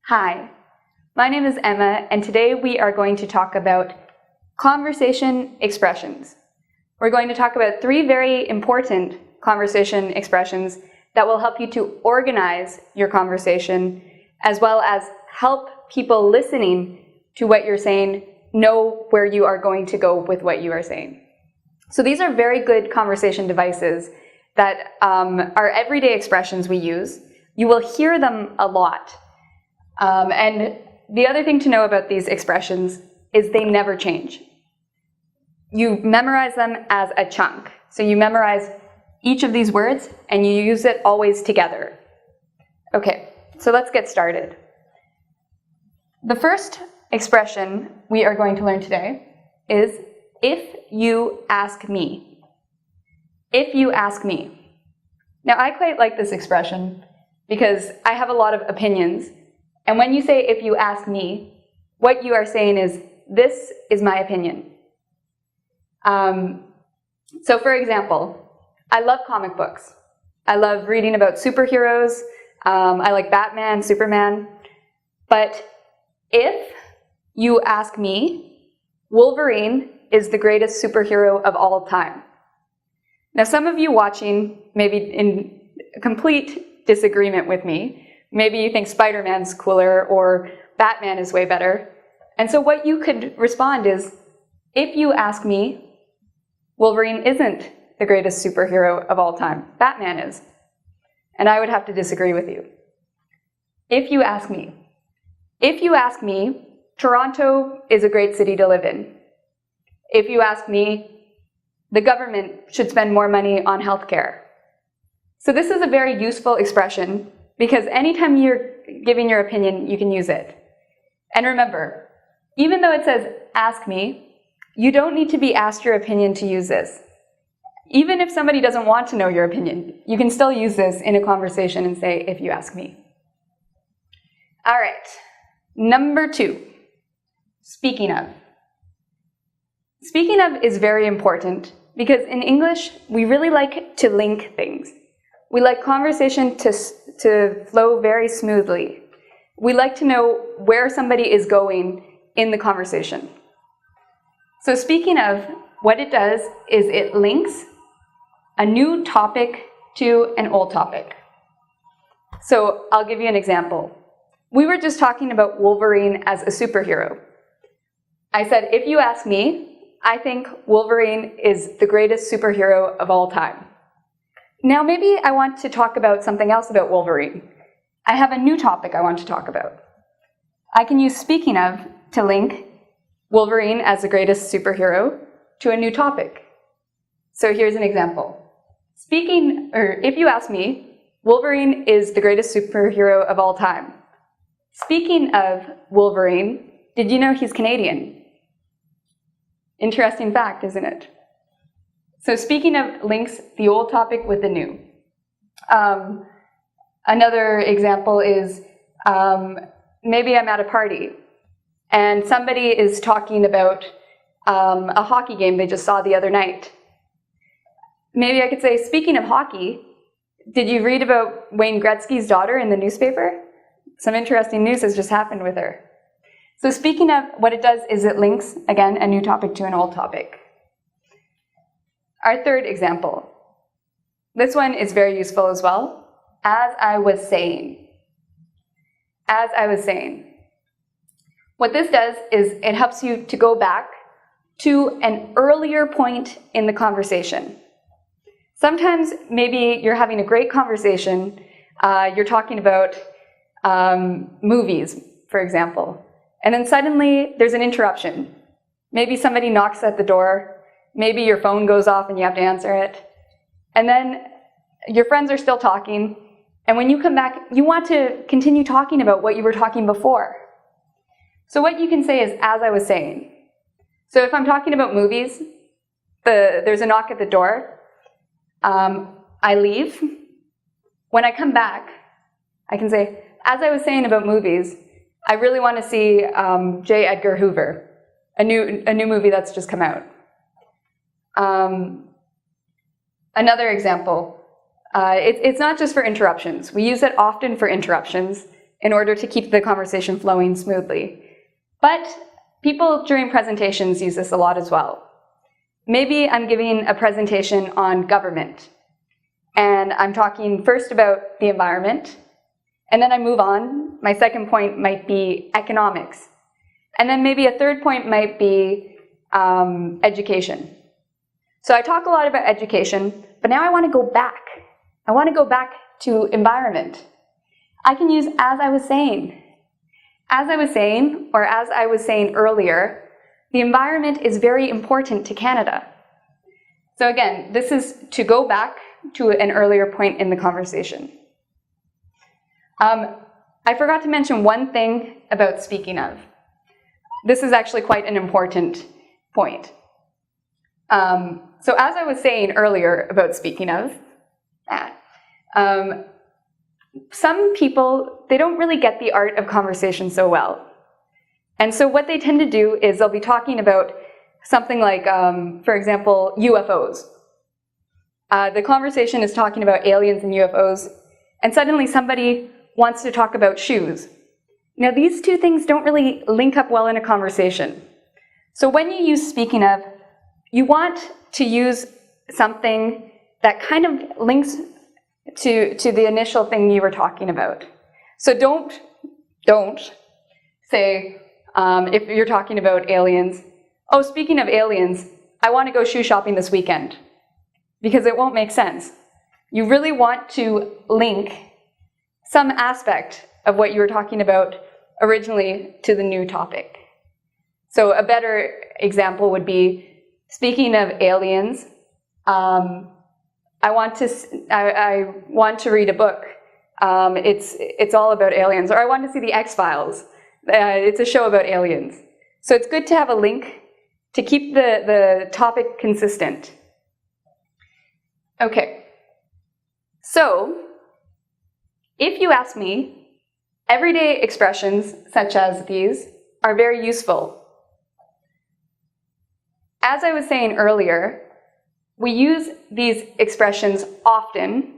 Hi, my name is Emma, and today we are going to talk about conversation expressions. We're going to talk about 3 very important conversation expressions that will help you to organize your conversation, as well as help people listening to what you're saying know where you are going to go with what you are saying. So these are very good conversation devices that are everyday expressions we use. You will hear them a lot. And the other thing to know about these expressions is they never change. You memorize them as a chunk. So you memorize each of these words and you use it always together. Okay, so let's get started. The first expression we are going to learn today is if you ask me. If you ask me. Now I quite like this expression because I have a lot of opinions. And when you say, if you ask me, what you are saying is, this is my opinion. So for example, I love comic books. I love reading about superheroes. I like Batman, Superman. But if you ask me, Wolverine is the greatest superhero of all time. Now some of you watching may be in complete disagreement with me. Maybe you think Spider-Man's cooler or Batman is way better. And so what you could respond is, if you ask me, Wolverine isn't the greatest superhero of all time. Batman is. And I would have to disagree with you. If you ask me. If you ask me, Toronto is a great city to live in. If you ask me, the government should spend more money on healthcare. So this is a very useful expression because anytime you're giving your opinion, you can use it. And remember, even though it says, ask me, you don't need to be asked your opinion to use this. Even if somebody doesn't want to know your opinion, you can still use this in a conversation and say, if you ask me. All right, number 2, speaking of. Speaking of is very important because in English, we really like to link things. We like conversation to flow very smoothly. We like to know where somebody is going in the conversation. So speaking of, what it does is it links a new topic to an old topic. So I'll give you an example. We were just talking about Wolverine as a superhero. I said, if you ask me, I think Wolverine is the greatest superhero of all time. Now maybe I want to talk about something else about Wolverine. I have a new topic I want to talk about. I can use speaking of to link Wolverine as the greatest superhero to a new topic. So here's an example. If you ask me, Wolverine is the greatest superhero of all time. Speaking of Wolverine, did you know he's Canadian? Interesting fact, isn't it? So speaking of links the old topic with the new. Another example is maybe I'm at a party and somebody is talking about a hockey game they just saw the other night. Maybe I could say, speaking of hockey, did you read about Wayne Gretzky's daughter in the newspaper? Some interesting news has just happened with her. So speaking of, what it does is it links, again, a new topic to an old topic. Our third example. This one is very useful as well. As I was saying. As I was saying. What this does is it helps you to go back to an earlier point in the conversation. Sometimes maybe you're having a great conversation. You're talking about movies, for example. And then suddenly there's an interruption. Maybe somebody knocks at the door. Maybe your phone goes off and you have to answer it. And then your friends are still talking. And when you come back, you want to continue talking about what you were talking before. So what you can say is, as I was saying. So if I'm talking about movies, there's a knock at the door. I leave. When I come back, I can say, as I was saying about movies, I really want to see J. Edgar Hoover, a new movie that's just come out. Another example, it's not just for interruptions. We use it often for interruptions. in order to keep the conversation flowing smoothly. But people during presentations use this a lot as well. Maybe I'm giving a presentation on government, and I'm talking first about the environment, and then I move on. My second point might be economics. And then maybe a third point might be education. So I talk a lot about education, but now I want to go back. I want to go back to environment. I can use as I was saying. As I was saying, or as I was saying earlier, the environment is very important to Canada. So again, this is to go back to an earlier point in the conversation. I forgot to mention one thing about speaking of. This is actually quite an important point. So as I was saying earlier about speaking of, some people, they don't really get the art of conversation so well. And so what they tend to do is they'll be talking about something like, for example, UFOs. The conversation is talking about aliens and UFOs, and suddenly somebody wants to talk about shoes. Now, these two things don't really link up well in a conversation. So when you use speaking of, you want to use something that kind of links to the initial thing you were talking about. So don't say, if you're talking about aliens, oh, speaking of aliens, I want to go shoe shopping this weekend, because it won't make sense. You really want to link some aspect of what you were talking about originally to the new topic. So a better example would be, speaking of aliens, I want to read a book. It's all about aliens. Or I want to see the X-Files. It's a show about aliens. So it's good to have a link to keep the topic consistent. Okay. So if you ask me, everyday expressions such as these are very useful. As I was saying earlier, we use these expressions often,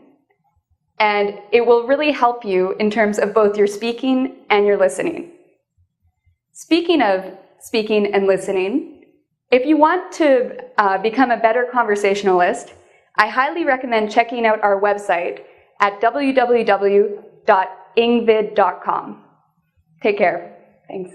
and it will really help you in terms of both your speaking and your listening. Speaking of speaking and listening, if you want to become a better conversationalist, I highly recommend checking out our website at www.ingvid.com. Take care. Thanks.